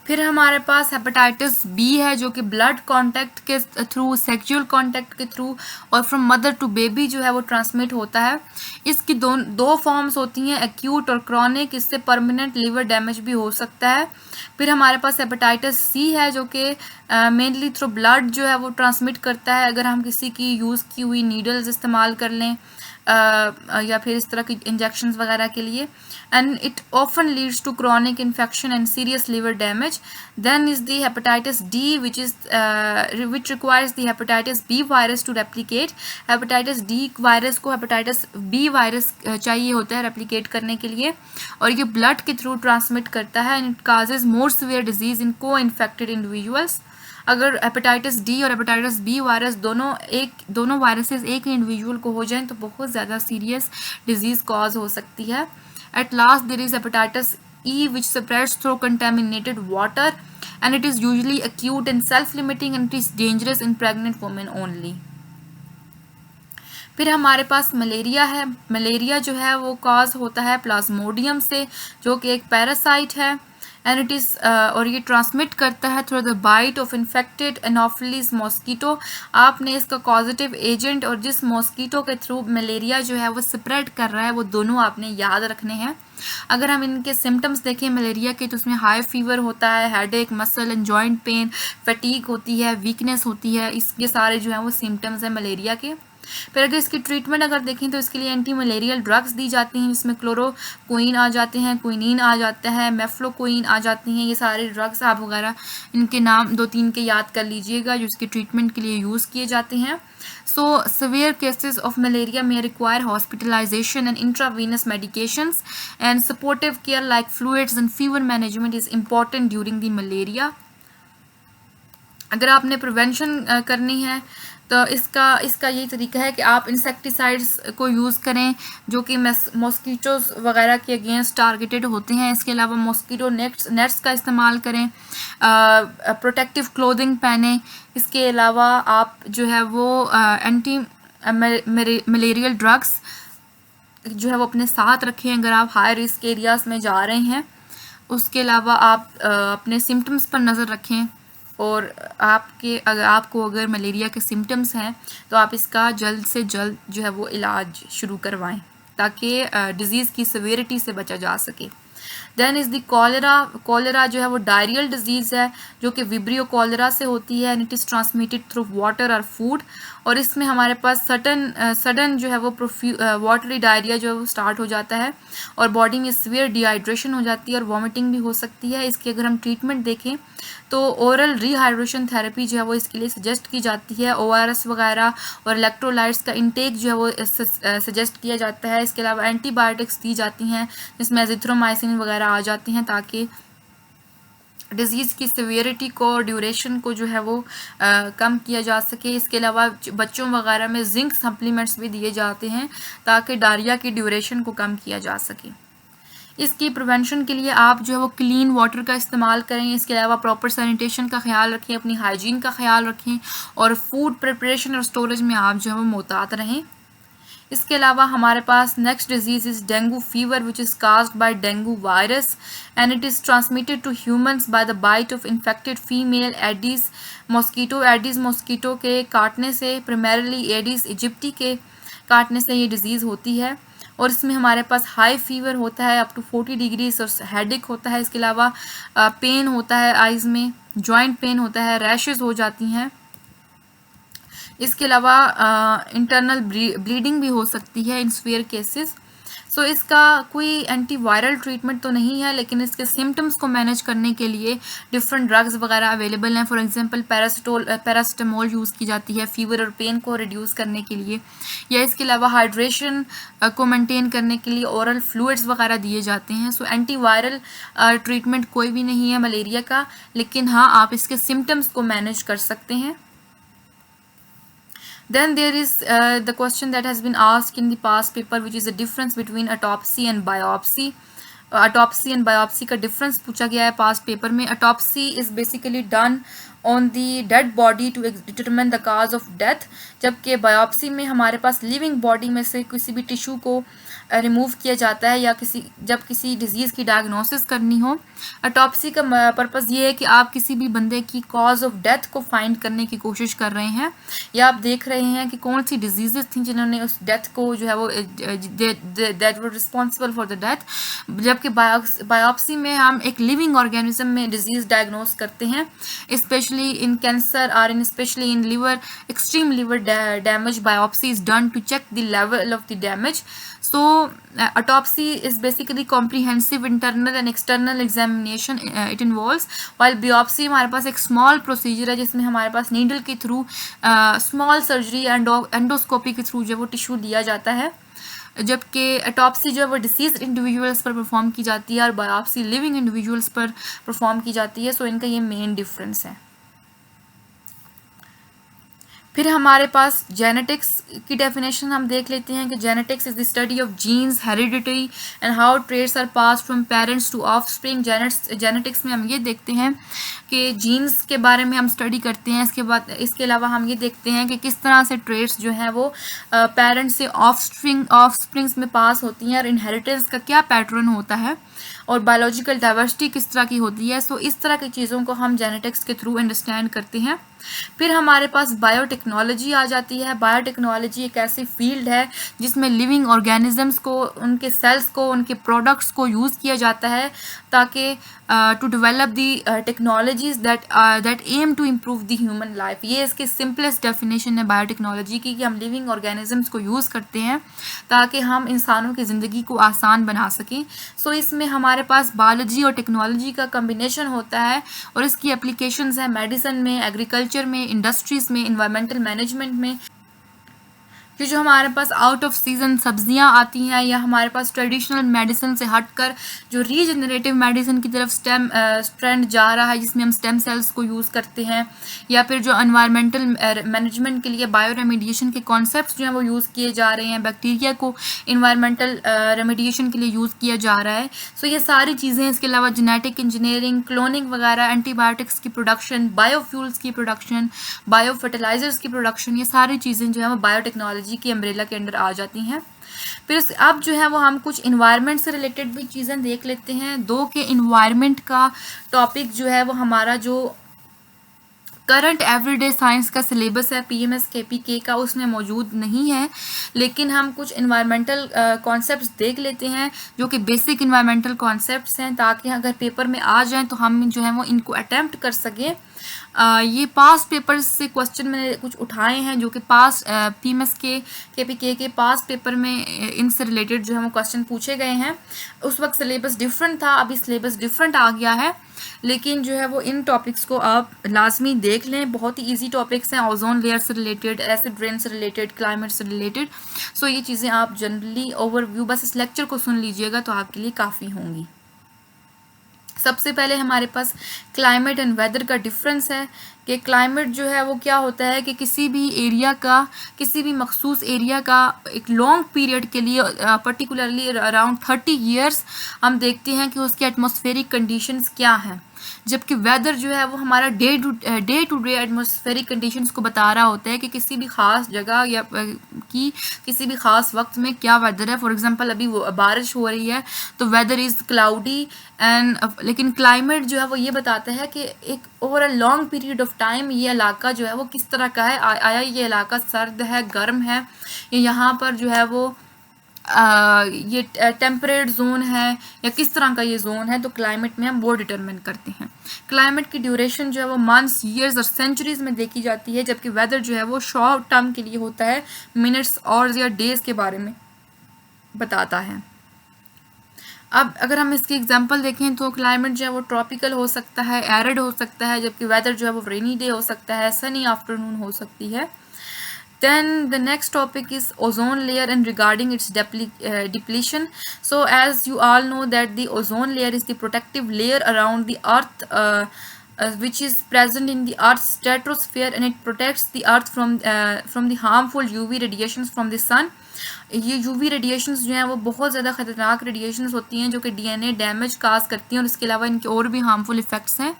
फिर हमारे पास हेपेटाइटिस बी है, जो कि ब्लड कांटेक्ट के थ्रू, सेक्सुअल कांटेक्ट के थ्रू और फ्रॉम मदर टू बेबी जो है वो ट्रांसमिट होता है। इसकी दो फॉर्म्स होती हैं, एक्यूट और क्रॉनिक। इससे परमानेंट लिवर डैमेज भी हो सकता है। फिर हमारे पास हेपेटाइटिस सी है, जो कि मेनली थ्रू ब्लड जो है वो ट्रांसमिट करता है, अगर हम किसी की यूज़ की हुई नीडल्स इस्तेमाल कर लें या फिर इस तरह की इंजेक्शंस वगैरह के लिए, and it often leads to chronic infection and serious liver damage. Then is the hepatitis D, which requires the hepatitis B virus to replicate. hepatitis D virus को hepatitis B वायरस चाहिए होता है replicate करने के लिए, और ये blood के थ्रू ट्रांसमिट करता है, and it causes more severe disease in co-infected individuals. अगर हेपेटाइटिस डी और हेपेटाइटिस बी वायरस दोनों वायरसेस एक ही इंडिविजुअल को हो जाएं तो बहुत ज़्यादा सीरियस डिजीज़ कॉज हो सकती है। At last, there is hepatitis E, which spreads through contaminated water, and it is usually acute and self-limiting, and it is dangerous in pregnant women only. फिर हमारे पास मलेरिया है। मलेरिया जो है वो cause होता है प्लाज्मोडियम से, जो कि एक पैरासाइट है, एंड इट इज़ और ये ट्रांसमिट करता है through the bite of infected anopheles mosquito. आपने इसका कॉजेटिव एजेंट और जिस मॉस्किटो के थ्रू मलेरिया जो है वो स्प्रेड कर रहा है, वो दोनों आपने याद रखने हैं। अगर हम इनके सिम्टम्स देखें मलेरिया के, तो उसमें हाई फीवर होता है, headache, muscle and joint pain, fatigue होती है, वीकनेस होती है। इसके सारे जो हैं वो सिम्टम्स हैं मलेरिया के। फिर अगर इसकी ट्रीटमेंट अगर देखें तो इसके लिए एंटी मलेरियल ड्रग्स दी जाती हैं, जिसमें क्लोरोक्विन आ जाते हैं, क्विनीन आ जाता है, मेफ्लोक्विन आ जाती हैं। ये सारे ड्रग्स आप वगैरह इनके नाम 2-3 के याद कर लीजिएगा, जो इसके ट्रीटमेंट के लिए यूज़ किए जाते हैं। So severe cases of malaria may require hospitalization and intravenous medications, and supportive care like fluids and fever management is important during the malaria. अगर आपने प्रिवेंशन करनी है तो इसका यही तरीका है कि आप इंसेक्टिसाइड्स को यूज़ करें, जो कि मॉस्किटोज़ वगैरह के अगेंस्ट टारगेटेड होते हैं। इसके अलावा मॉस्किटो नेट्स का इस्तेमाल करें, प्रोटेक्टिव क्लोथिंग पहने। इसके अलावा आप जो है वो एंटी मलेरियल ड्रग्स जो है वो अपने साथ रखें अगर आप हाई रिस्क एरियाज़ में जा रहे हैं। उसके अलावा आप अपने सिम्टम्स पर नज़र रखें, और आपको अगर मलेरिया के सिम्टम्स हैं तो आप इसका जल्द से जल्द जो है वो इलाज शुरू करवाएं, ताकि डिज़ीज़ की सिवियरिटी से बचा जा सके। देन इज़ द कॉलेरा जो है वो डायरियल डिजीज़ है, जो कि विब्रियो कॉलेरा से होती है, and it is transmitted through water और फूड। और इसमें हमारे पास सडन जो है वो वाटरी डायरिया जो है वो स्टार्ट हो जाता है, और बॉडी में सीवियर डिहाइड्रेशन हो जाती है, और वॉमिटिंग भी हो सकती है। इसकी अगर हम ट्रीटमेंट देखें तो ओरल रिहाइड्रेशन थेरेपी जो है वो इसके लिए सजेस्ट की जाती है। ORS वगैरह और इलेक्ट्रोलाइट्स का इंटेक जो है वो सजेस्ट किया जाता है। इसके अलावा एंटीबायोटिक्स दी जाती हैं, जिसमें एजिथ्रोमाइसिन वगैरह आ जाती हैं, ताकि डिज़ीज़ की सिवियरिटी को, ड्यूरेशन को जो है वो कम किया जा सके। इसके अलावा बच्चों वगैरह में जिंक सप्लीमेंट्स भी दिए जाते हैं, ताकि डायरिया की ड्यूरेशन को कम किया जा सके। इसकी प्रिवेंशन के लिए आप जो है वो क्लीन वाटर का इस्तेमाल करें। इसके अलावा प्रॉपर सैनिटेशन का ख्याल रखें, अपनी हाइजीन का ख्याल रखें, और फूड प्रिपरेशन और स्टोरेज में आप जो है वो मोहतात रहें। इसके अलावा हमारे पास next disease is dengue fever, which is caused by dengue virus, and it is transmitted to humans by the bite of infected female Aedes mosquito. Aedes mosquito के काटने से, प्राइमरीली एडीज़ इजिप्टी के काटने से ये डिज़ीज़ होती है, और इसमें हमारे पास हाई फीवर होता है अप टू 40 डिग्रीज, और हेडेक होता है। इसके अलावा पेन होता है आइज़ में, जॉइंट पेन होता है, रैशेस हो जाती हैं। इसके अलावा इंटरनल ब्लीडिंग भी हो सकती है इन सीवियर केसेस। सो इसका कोई एंटीवायरल ट्रीटमेंट तो नहीं है, लेकिन इसके सिम्टम्स को मैनेज करने के लिए डिफरेंट ड्रग्स वगैरह अवेलेबल हैं। फॉर एग्जांपल पैरासिटामोल यूज़ की जाती है फीवर और पेन को रिड्यूस करने के लिए, या इसके अलावा हाइड्रेशन को मेंटेन करने के लिए ओरल फ्लूइड्स वगैरह दिए जाते हैं। सो एंटीवायरल ट्रीटमेंट कोई भी नहीं है मलेरिया का, लेकिन हाँ आप इसके सिम्टम्स को मैनेज कर सकते हैं। Then there is the question that has been asked in the past paper, which is the difference between autopsy and biopsy. Autopsy and biopsy का difference पूछा गया है past paper में। Autopsy is basically done on the dead body to determine the cause of death, जबकि biopsy में हमारे पास living body में से किसी भी टिश्यू को रिमूव किया जाता है, या जब किसी डिजीज़ की डायग्नोसिस करनी हो। ऑटोप्सी का पर्पज़ ये है कि आप किसी भी बंदे की कॉज ऑफ डेथ को फाइंड करने की कोशिश कर रहे हैं, या आप देख रहे हैं कि कौन सी डिजीज़ थी जिन्होंने उस डेथ को जो है वो that were responsible for the death. जबकि बायोप्सी में हम एक लिविंग ऑर्गेनिज्म में डिजीज़ डायग्नोस करते हैं, स्पेशली इन कैंसर और in specially in liver, extreme liver damage. Biopsy is done to check the level of the damage. So autopsy is basically comprehensive internal and external examination it involves, while biopsy हमारे पास एक small procedure है, जिसमें हमारे पास needle के through small surgery endoscopy के through जो वो tissue लिया जाता है, जबकि ऑटोप्सी जो है वो डिसीज इंडिविजुअल्स पर परफॉर्म की जाती है और बायोप्सी लिविंग इंडिविजुअल्स पर परफॉर्म की जाती है। सो इनका ये मेन डिफरेंस है। फिर हमारे पास जेनेटिक्स की डेफिनेशन हम देख लेते हैं कि genetics is the study of genes, heredity and how traits are pass from parents to offspring. Genetics में हम ये देखते हैं कि जीन्स के बारे में हम स्टडी करते हैं। इसके अलावा हम ये देखते हैं कि किस तरह से ट्रेट्स जो हैं वो पेरेंट्स से ऑफस्प्रिंग्स में पास होती हैं और इनहेरिटेंस का क्या पैटर्न होता है और बायोलॉजिकल डाइवर्सिटी किस तरह की होती है। सो इस तरह की चीज़ों को हम जेनेटिक्स के थ्रू अंडरस्टैंड करते हैं। फिर हमारे पास बायोटेक्नोलॉजी आ जाती है। बायोटेक्नोलॉजी एक ऐसी फील्ड है जिसमें लिविंग ऑर्गेनिजम्स को, उनके सेल्स को, उनके प्रोडक्ट्स को यूज़ किया जाता है ताकि to develop the technologies that aim to improve the human life. ये इसकी सिंपलेस्ट डेफिनेशन है बायोटेक्नोलॉजी की कि हम लिविंग ऑर्गेनिजम्स को यूज़ करते हैं ताकि हम इंसानों की ज़िंदगी को आसान बना सकें। सो इसमें हमारे पास बायोलॉजी और टेक्नोलॉजी का कम्बिनेशन होता है और इसकी एप्लीकेशंस हैं मेडिसिन में, एग्रीकल्चर में, इंडस्ट्रीज़ में, इन्वायरमेंटल मैनेजमेंट में। कि जो हमारे पास आउट ऑफ सीज़न सब्जियां आती हैं या हमारे पास ट्रेडिशनल मेडिसिन से हटकर जो रीजनरेटिव मेडिसिन की तरफ ट्रेंड जा रहा है जिसमें हम स्टेम सेल्स को यूज़ करते हैं, या फिर जो एनवायरमेंटल मैनेजमेंट के लिए बायो रेमेडिएशन के कॉन्सेप्ट्स जो हैं वो यूज़ किए जा रहे हैं, बैक्टीरिया को इन्वायरमेंटल रेमेडिएशन के लिए यूज़ किया जा रहा है। सो ये सारी चीज़ें, इसके अलावा जेनेटिक इंजीनियरिंग, क्लोनिंग वगैरह, एंटीबायोटिक्स की प्रोडक्शन, बायोफ्यूल्स की प्रोडक्शन, बायो फर्टिलाइजर्स की प्रोडक्शन, ये सारी चीज़ें जो है वो बायोटेक्नोलॉजी की अम्ब्रेला के अंडर आ जाती हैं। फिर अब जो है वो हम कुछ इन्वायरमेंट से रिलेटेड भी चीज़ें देख लेते हैं। दो के इन्वायरमेंट का टॉपिक जो है वो हमारा जो करंट एवरीडे साइंस का सिलेबस है पीएमएस केपीके का उसमें मौजूद नहीं है, लेकिन हम कुछ इन्वायरमेंटल कॉन्सेप्ट्स देख लेते हैं जो कि बेसिक इन्वायरमेंटल कॉन्सेप्ट्स हैं ताकि अगर पेपर में आ जाएं तो हम जो है वो इनको अटैम्प्ट कर सकें। ये पास्ट पेपर्स से क्वेश्चन मैंने कुछ उठाए हैं जो कि पास्ट पीएमएस के केपीके के पास्ट पेपर में इनसे रिलेटेड जो है वो क्वेश्चन पूछे गए हैं। उस वक्त सिलेबस डिफरेंट था, अभी सिलेबस डिफरेंट आ गया है, लेकिन जो है वो इन टॉपिक्स को आप लाजमी देख लें। बहुत ही इजी टॉपिक्स हैं, ओजोन लेयर से रिलेटेड, एसिड रेन से रिलेटेड, क्लाइमेट से रिलेटेड। सो ये चीज़ें आप जनरली ओवरव्यू बस इस लेक्चर को सुन लीजिएगा तो आपके लिए काफ़ी होंगी। सबसे पहले हमारे पास क्लाइमेट एंड वेदर का डिफरेंस है कि क्लाइमेट जो है वो क्या होता है कि किसी भी एरिया का, किसी भी मखसूस एरिया का एक लॉन्ग पीरियड के लिए, पर्टिकुलरली अराउंड 30 ईयर्स हम देखते हैं कि उसके एटमॉस्फेरिक कंडीशंस क्या हैं, जबकि वेदर जो है वो हमारा day to day atmospheric conditions को बता रहा होता है कि किसी भी ख़ास जगह या की किसी भी ख़ास वक्त में क्या वेदर है। फॉर एग्जांपल अभी बारिश हो रही है तो वेदर इज़ क्लाउडी एंड, लेकिन क्लाइमेट जो है वो ये बताता है कि एक over a long period of time ये इलाका जो है वो किस तरह का है, आया ये इलाका सर्द है, गर्म है, यहाँ पर जो है वो ये टेम्परेट जोन है या किस तरह का ये जोन है। तो क्लाइमेट में हम वो डिटरमिन करते हैं। क्लाइमेट की ड्यूरेशन जो है वो मंथ्स, ईयर्स और सेंचुरीज में देखी जाती है, जबकि वेदर जो है वो शॉर्ट टर्म के लिए होता है, मिनट्स, आवर्स या डेज के बारे में बताता है। अब अगर हम इसकी एग्जांपल देखें तो क्लाइमेट जो है वो ट्रॉपिकल हो सकता है, एरिड हो सकता है, जबकि वेदर जो है वो रेनी डे हो सकता है, सनी आफ्टरनून हो सकती है। Then the next topic is ozone layer and regarding its depletion. So as you all know that the ozone layer is the protective layer around the earth, which is present in the earth's stratosphere, and it protects the earth from the harmful UV radiations from the sun. ये UV radiations जो हैं वो बहुत ज़्यादा ख़तरनाक radiations होती हैं जो कि डीएनए डैमेज काज करती हैं और इसके अलावा इनके और भी हार्मफुल इफ़ेक्ट्स हैं।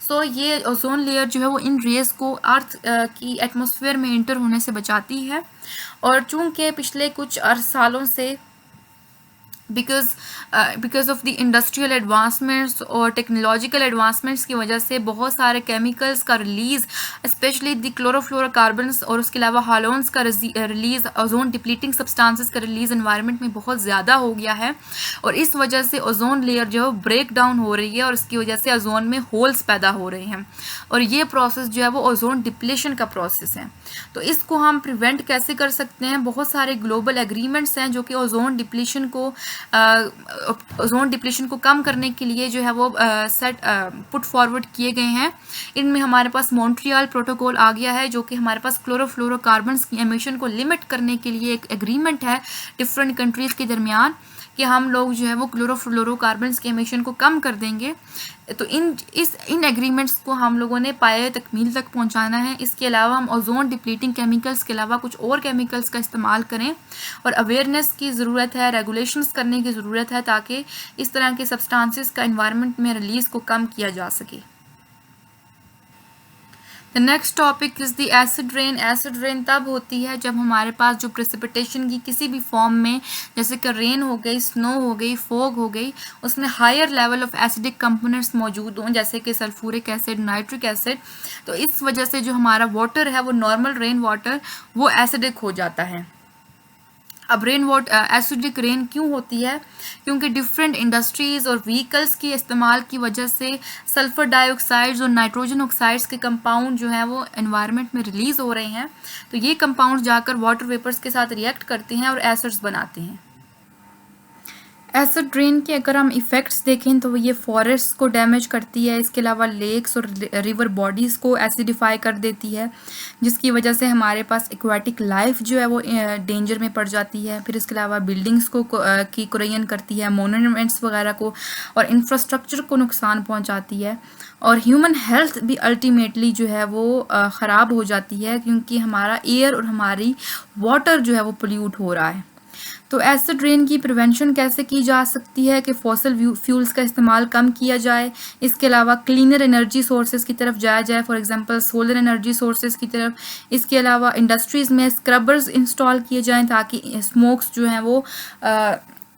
सो ये ओजोन लेयर जो है वो इन रेस को अर्थ की एटमॉस्फेयर में इंटर होने से बचाती है। और चूँकि पिछले कुछ सालों से because of the industrial advancements और टेक्नोलॉजिकल एडवांसमेंट्स की वजह से बहुत सारे केमिकल्स का रिलीज़, स्पेशली द क्लोरोफ्लोरोकार्बन्स और उसके अलावा हालोन्स का रिलीज़, ओजोन डिप्लीटिंग सब्सटेंसेस का रिलीज़ एनवायरनमेंट में बहुत ज़्यादा हो गया है और इस वजह से ओजोन लेयर जो है ब्रेक डाउन हो रही है और इसकी वजह से ओजोन में होल्स पैदा हो रहे हैं और ये प्रोसेस जो है वो ओजोन डिप्लीशन का प्रोसेस है। तो इसको हम प्रिवेंट कैसे कर सकते हैं? बहुत सारे ग्लोबल एग्रीमेंट्स हैं जो कि ओजोन डिप्लीशन को कम करने के लिए जो है वो पुट फॉरवर्ड किए गए हैं। इनमें हमारे पास मॉन्ट्रियल प्रोटोकॉल आ गया है जो कि हमारे पास क्लोरोफ्लोरोकार्बन्स की एमिशन को लिमिट करने के लिए एक एग्रीमेंट है डिफरेंट कंट्रीज़ के दरमियान कि हम लोग जो है वो क्लोरोफ्लोरोकार्बन्स के एमिशन को कम कर देंगे। तो इन एग्रीमेंट्स को हम लोगों ने पाए तकमील तक पहुंचाना है। इसके अलावा हम ओजोन डिप्लीटिंग केमिकल्स के अलावा कुछ और केमिकल्स का इस्तेमाल करें और अवेयरनेस की ज़रूरत है, रेगुलेशंस करने की ज़रूरत है ताकि इस तरह के सब्सटेंसेस का एनवायरनमेंट में रिलीज़ को कम किया जा सके। The next topic is the acid rain. Acid rain तब होती है जब हमारे पास जो प्रेसिपिटेशन की किसी भी फॉर्म में, जैसे कि रेन हो गई, स्नो हो गई, फॉग हो गई, उसमें higher level of acidic components मौजूद हों, जैसे कि सल्फ्यूरिक एसिड, नाइट्रिक एसिड। तो इस वजह से जो हमारा वाटर है वो नॉर्मल रेन वाटर वो एसिडिक हो जाता है। अब एसिडिक रेन क्यों होती है? क्योंकि डिफरेंट इंडस्ट्रीज़ और व्हीकल्स के इस्तेमाल की वजह से सल्फ़र डाइऑक्साइड्स और नाइट्रोजन ऑक्साइड्स के कंपाउंड जो हैं वो एनवायरनमेंट में रिलीज़ हो रहे हैं। तो ये कंपाउंड जाकर वाटर वेपर्स के साथ रिएक्ट करते हैं और एसिड्स बनाते हैं। एसिड रेन के अगर हम इफ़ेक्ट्स देखें तो ये फॉरेस्ट को डैमेज करती है, इसके अलावा लेक्स और रिवर बॉडीज़ को एसिडिफाई कर देती है, जिसकी वजह से हमारे पास एक्वाटिक लाइफ जो है वो डेंजर में पड़ जाती है। फिर इसके अलावा बिल्डिंग्स की कुरैन करती है, मोनूमेंट्स वगैरह को और इंफ्रास्ट्रक्चर को नुकसान पहुंचाती है और ह्यूमन हेल्थ भी अल्टीमेटली जो है वो ख़राब हो जाती है, क्योंकि हमारा एयर और हमारी वाटर जो है वो पोल्यूट हो रहा है। तो एसिड रेन की प्रिवेंशन कैसे की जा सकती है कि फॉसिल फ्यूल्स का इस्तेमाल कम किया जाए, इसके अलावा क्लीनर एनर्जी सोर्सेज की तरफ जाया जाए, for example solar energy sources की तरफ। इसके अलावा इंडस्ट्रीज़ में स्क्रबर्स इंस्टॉल किए जाएं ताकि स्मोक्स जो हैं वो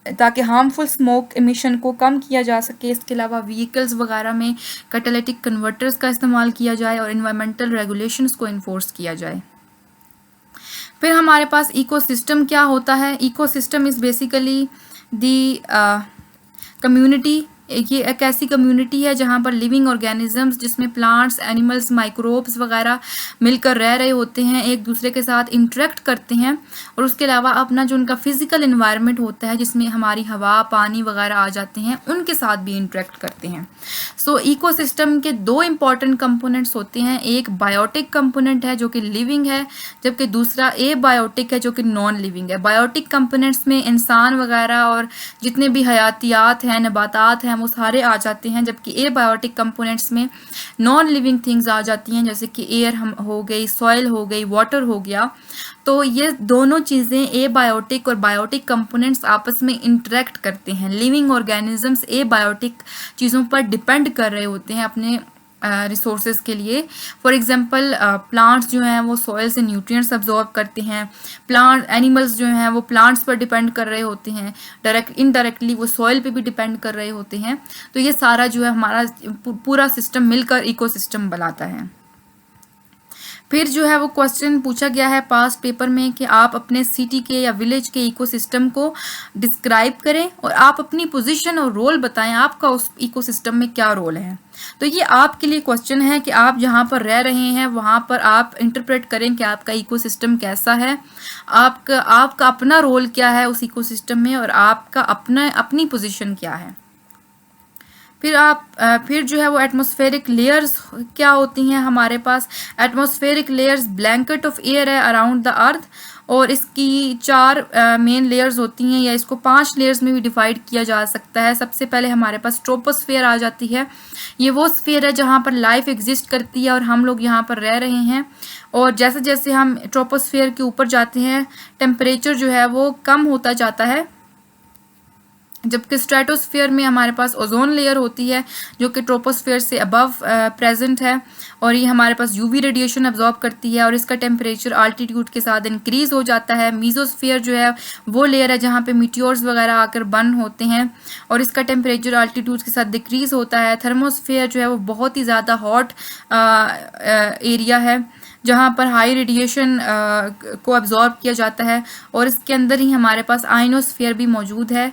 ताकि हार्मफुल स्मोक एमिशन को कम किया जा सके। इसके अलावा व्हीकल्स वगैरह में कैटालिटिक कन्वर्टर्स का इस्तेमाल किया जाए और इन्वायरमेंटल रेगुलेशंस को इन्फोर्स किया जाए। फिर हमारे पास इकोसिस्टम क्या होता है? Ecosystem is basically the community. ये एक ऐसी कम्युनिटी है जहाँ पर लिविंग ऑर्गेनिजम्स, जिसमें प्लांट्स, एनिमल्स, माइक्रोब्स वगैरह मिलकर रह रहे होते हैं, एक दूसरे के साथ इंटरेक्ट करते हैं और उसके अलावा अपना जो उनका फिजिकल इन्वायरमेंट होता है जिसमें हमारी हवा, पानी वगैरह आ जाते हैं, उनके साथ भी इंटरेक्ट करते हैं। सो इकोसिस्टम के दो इम्पॉर्टेंट कंपोनेंट्स होते हैं, एक बायोटिक कंपोनेंट है जो कि लिविंग है, जबकि दूसरा एबायोटिक है जो कि नॉन लिविंग है। बायोटिक कंपोनेंट्स में इंसान वगैरह और जितने भी हयातियात हैं, नबातात हैं, वो सारे आ जाते हैं, जबकि एबायोटिक कंपोनेंट्स में नॉन लिविंग थिंग्स आ जाती हैं, जैसे कि एयर हो गई, सॉइल हो गई, वाटर हो गया। तो ये दोनों चीज़ें एबायोटिक और बायोटिक कंपोनेंट्स आपस में इंटरेक्ट करते हैं। लिविंग ऑर्गेनिजम्स एबायोटिक चीज़ों पर डिपेंड कर रहे होते हैं अपने रिसोर्सेज के लिए। फॉर एग्जांपल प्लांट्स जो हैं वो सॉइल से न्यूट्रिएंट्स अब्जॉर्ब करते हैं, एनिमल्स जो हैं वो प्लांट्स पर डिपेंड कर रहे होते हैं, इनडायरेक्टली वो सॉइल पे भी डिपेंड कर रहे होते हैं। तो ये सारा जो है हमारा पूरा सिस्टम मिलकर इकोसिस्टम बनाता है। फिर जो है वो क्वेश्चन पूछा गया है पास्ट पेपर में कि आप अपने सिटी के या विलेज के इकोसिस्टम को डिस्क्राइब करें और आप अपनी पोजीशन और रोल बताएं, आपका उस इकोसिस्टम में क्या रोल है। तो ये आपके लिए क्वेश्चन है कि आप जहाँ पर रह रहे हैं वहाँ पर आप इंटरप्रेट करें कि आपका इकोसिस्टम कैसा है, आपका अपना रोल क्या है उस इकोसिस्टम में और आपका अपनी पोजीशन क्या है। फिर जो है वो एटमॉस्फेरिक लेयर्स क्या होती हैं हमारे पास? Atmospheric layers blanket of air है अराउंड द अर्थ और इसकी 4 मेन लेयर्स होती हैं, या इसको 5 लेयर्स में भी डिवाइड किया जा सकता है। सबसे पहले हमारे पास ट्रोपोस्फेयर आ जाती है। ये वो स्फीयर है जहाँ पर लाइफ एग्जिस्ट करती है और हम लोग यहाँ पर रह रहे हैं। और जैसे जैसे हम ट्रोपोस्फेयर के ऊपर जाते हैं टेम्परेचर जो है वो कम होता जाता है, जबकि स्ट्रेटोस्फेयर में हमारे पास ओजोन लेयर होती है जो कि ट्रोपोस्फेयर से अबव प्रेजेंट है और ये हमारे पास यूवी रेडिएशन अब्जॉर्ब करती है और इसका टेम्परेचर अल्टीट्यूड के साथ इंक्रीज हो जाता है। मीजोस्फेयर जो है वो लेयर है जहाँ पे मीटियोर्स वगैरह आकर बर्न होते हैं और इसका टेम्परेचर अल्टीट्यूड के साथ डिक्रीज होता है। थर्मोस्फेयर जो है वो बहुत ही ज़्यादा हॉट एरिया है जहाँ पर हाई रेडिएशन को अब्जॉर्ब किया जाता है और इसके अंदर ही हमारे पास आयनोस्फेयर भी मौजूद है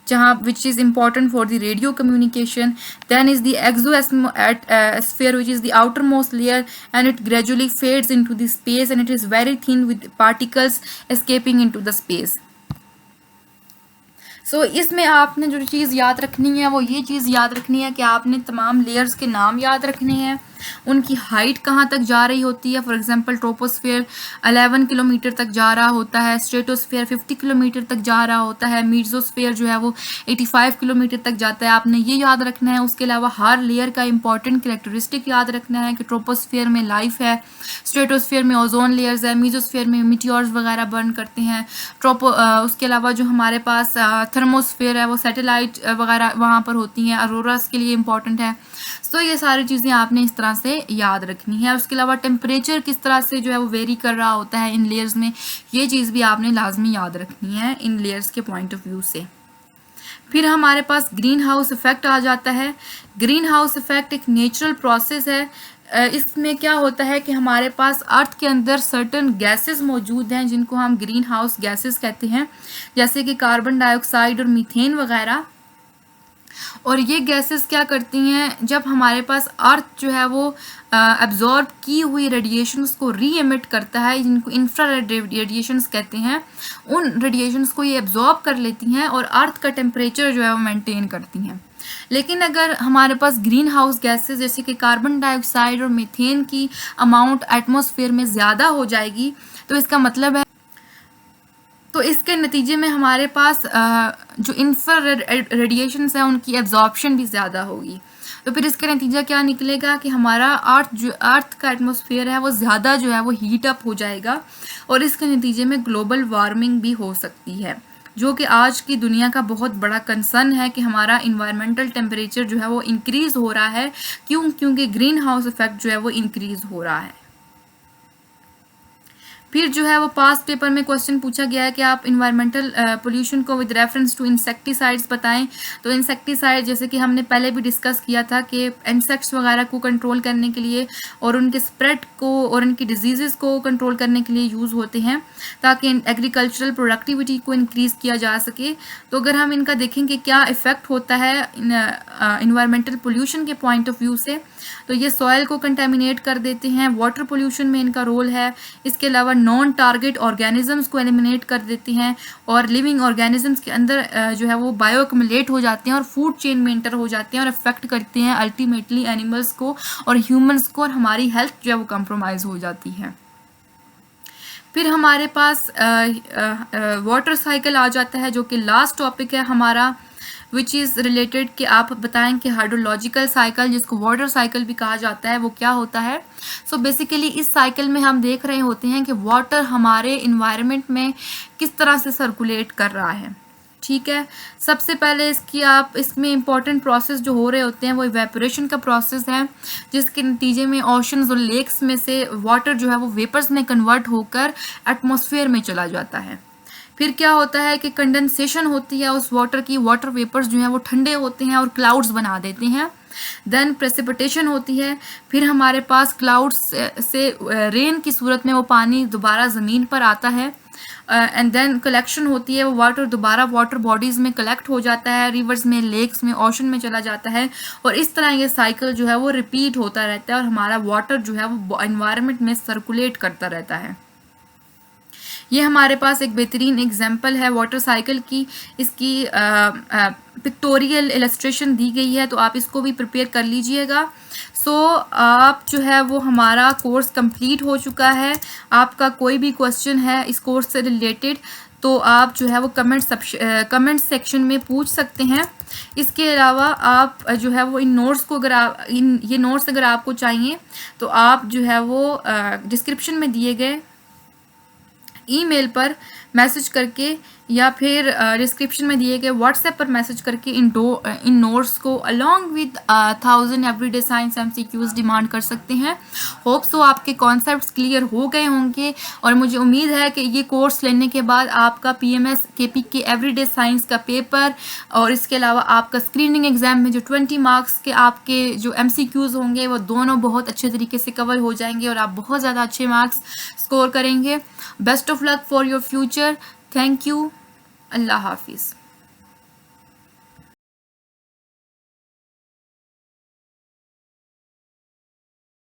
जहाँ which is important for the radio communication. Then is the exosphere which is the outermost layer and it gradually fades into the space and it is very thin with particles escaping into the space. So इसमें आपने जो चीज़ याद रखनी है वो ये चीज़ याद रखनी है कि आपने तमाम लेयर्स के नाम याद रखने हैं उनकी हाइट कहाँ तक जा रही होती है। फॉर एग्जांपल ट्रोपोस्फेयर 11 किलोमीटर तक जा रहा होता है, स्ट्रेटोस्फेयर 50 किलोमीटर तक जा रहा होता है, मीजोस्फेयर जो है वो 85 किलोमीटर तक जाता है। आपने ये याद रखना है। उसके अलावा हर लेयर का इंपॉर्टेंट कैरेक्टरिस्टिक याद रखना है कि ट्रोपोस्फेयर में लाइफ है, स्ट्रेटोस्फेयर में ओजोन लेयर्स है, मीजोस्फेयर में मीटियोर्स वगैरह बर्न करते हैं। उसके अलावा जो हमारे पास थर्मोस्फेयर है वो सैटेलाइट वगैरह वहाँ पर होती हैं, अरोरास के लिए इंपॉर्टेंट है। सो ये सारी चीज़ें आपने इस तरह से याद रखनी है। उसके अलावा टेम्परेचर किस तरह से जो है वो वेरी कर रहा होता है इन लेयर्स में, ये चीज़ भी आपने लाजमी याद रखनी है इन लेयर्स के पॉइंट ऑफ व्यू से। फिर हमारे पास ग्रीन हाउस इफेक्ट आ जाता है। ग्रीन हाउस इफेक्ट एक नेचुरल प्रोसेस है। इसमें क्या होता है कि हमारे पास अर्थ के अंदर सर्टन गैसेस मौजूद हैं जिनको हम ग्रीन हाउस गैसेस कहते हैं, जैसे कि कार्बन डाइऑक्साइड और मीथेन वगैरह। और ये गैसेस क्या करती हैं, जब हमारे पास अर्थ जो है वो एब्जॉर्ब की हुई रेडिएशंस को री एमिट करता है, जिनको इंफ्रारेड रेडिएशंस कहते हैं, उन रेडिएशंस को ये एब्जॉर्ब कर लेती हैं और अर्थ का टेम्परेचर जो है वो मेंटेन करती हैं। लेकिन अगर हमारे पास ग्रीन हाउस गैसेस जैसे कि कार्बन डाइऑक्साइड और मीथेन की अमाउंट एटमॉस्फेयर में ज़्यादा हो जाएगी, तो इसका मतलब है, तो इसके नतीजे में हमारे पास जो इंफ्रारेड रेडिएशंस हैं उनकी एब्जॉर्प्शन भी ज़्यादा होगी। तो फिर इसका नतीजा क्या निकलेगा कि हमारा अर्थ का एटमॉस्फेयर है वो ज़्यादा जो है वो हीट अप हो जाएगा और इसके नतीजे में ग्लोबल वार्मिंग भी हो सकती है, जो कि आज की दुनिया का बहुत बड़ा कंसर्न है कि हमारा इन्वायरमेंटल टेम्परेचर जो है वो इंक्रीज़ हो रहा है। क्योंकि ग्रीन हाउस इफेक्ट जो है वो इंक्रीज़ हो रहा है। फिर जो है वो पास्ट पेपर में क्वेश्चन पूछा गया है कि आप इन्वायरमेंटल पोल्यूशन को विद रेफरेंस टू इंसेक्टिसाइड्स बताएं। तो इंसेक्टिसाइड जैसे कि हमने पहले भी डिस्कस किया था कि इंसेक्ट्स वगैरह को कंट्रोल करने के लिए और उनके स्प्रेड को और उनकी डिजीज़ को कंट्रोल करने के लिए यूज़ होते हैं ताकि एग्रीकल्चरल प्रोडक्टिविटी को इंक्रीज़ किया जा सके। तो अगर हम इनका देखेंगे क्या इफ़ेक्ट होता है इन्वायरमेंटल पोल्यूशन के पॉइंट ऑफ व्यू से, तो ये सॉइल को कंटेमिनेट कर देते हैं, वाटर पोल्यूशन में इनका रोल है। इसके अलावा नॉन टारगेट ऑर्गेनिजम्स को एलिमिनेट कर देती हैं और लिविंग ऑर्गेनिजम्स के अंदर जो है वो बायो एक्युमुलेट हो जाते हैं और फूड चेन में एंटर हो जाते हैं और अफेक्ट करते हैं अल्टीमेटली एनिमल्स को और ह्यूमंस को, और हमारी हेल्थ जो है वो कंप्रोमाइज़ हो जाती है। फिर हमारे पास वाटर साइकिल आ जाता है, जो कि लास्ट टॉपिक है हमारा, विच इज़ रिलेटेड कि आप बताएं कि हाइड्रोलॉजिकल साइकिल, जिसको वाटर साइकिल भी कहा जाता है, वो क्या होता है। सो बेसिकली इस साइकिल में हम देख रहे होते हैं कि वाटर हमारे इन्वायरमेंट में किस तरह से सर्कुलेट कर रहा है। ठीक है, सबसे पहले इसमें इंपॉर्टेंट प्रोसेस जो हो रहे होते हैं वो इवेपोरेशन का प्रोसेस है, जिसके नतीजे में ओशंस और लेक्स में से वाटर जो है वो वेपर्स में कन्वर्ट होकर एटमॉस्फेयर में चला जाता है। फिर क्या होता है कि कंडेंसेशन होती है उस वाटर की, वाटर वेपर्स जो हैं वो ठंडे होते हैं और क्लाउड्स बना देते हैं। देन प्रेसिपिटेशन होती है, फिर हमारे पास क्लाउड्स से रेन की सूरत में वो पानी दोबारा ज़मीन पर आता है। एंड देन कलेक्शन होती है, वो वाटर दोबारा वाटर बॉडीज़ में कलेक्ट हो जाता है, रिवर्स में, लेक्स में, ओशन में चला जाता है, और इस तरह ये साइकिल जो है वो रिपीट होता रहता है और हमारा वाटर जो है वो एनवायरनमेंट में सर्कुलेट करता रहता है। ये हमारे पास एक बेहतरीन एग्जाम्पल है वाटर साइकिल की, इसकी पिक्टोरियल इलस्ट्रेशन दी गई है, तो आप इसको भी प्रिपेयर कर लीजिएगा। सो आप जो है वो हमारा कोर्स कंप्लीट हो चुका है। आपका कोई भी क्वेश्चन है इस कोर्स से रिलेटेड तो आप जो है वो कमेंट सेक्शन में पूछ सकते हैं। इसके अलावा आप जो है वो इन नोट्स को ये नोट्स अगर आपको चाहिए तो आप जो है वो डिस्क्रिप्शन में दिए गए ईमेल पर मैसेज करके या फिर डिस्क्रिप्शन में दिए गए व्हाट्सएप पर मैसेज करके इन नोट्स को along with 1000 everyday science MCQs demand कर सकते हैं। होप सो आपके कॉन्सेप्ट्स क्लियर हो गए होंगे और मुझे उम्मीद है कि ये कोर्स लेने के बाद आपका PMS KPK एवरीडे साइंस का पेपर और इसके अलावा आपका स्क्रीनिंग एग्जाम में जो 20 मार्क्स के आपके जो MCQs होंगे वो दोनों बहुत अच्छे तरीके से कवर हो जाएंगे और आप बहुत ज़्यादा अच्छे मार्क्स स्कोर करेंगे। Best of luck for your future. Thank you. Allah हाफिज़।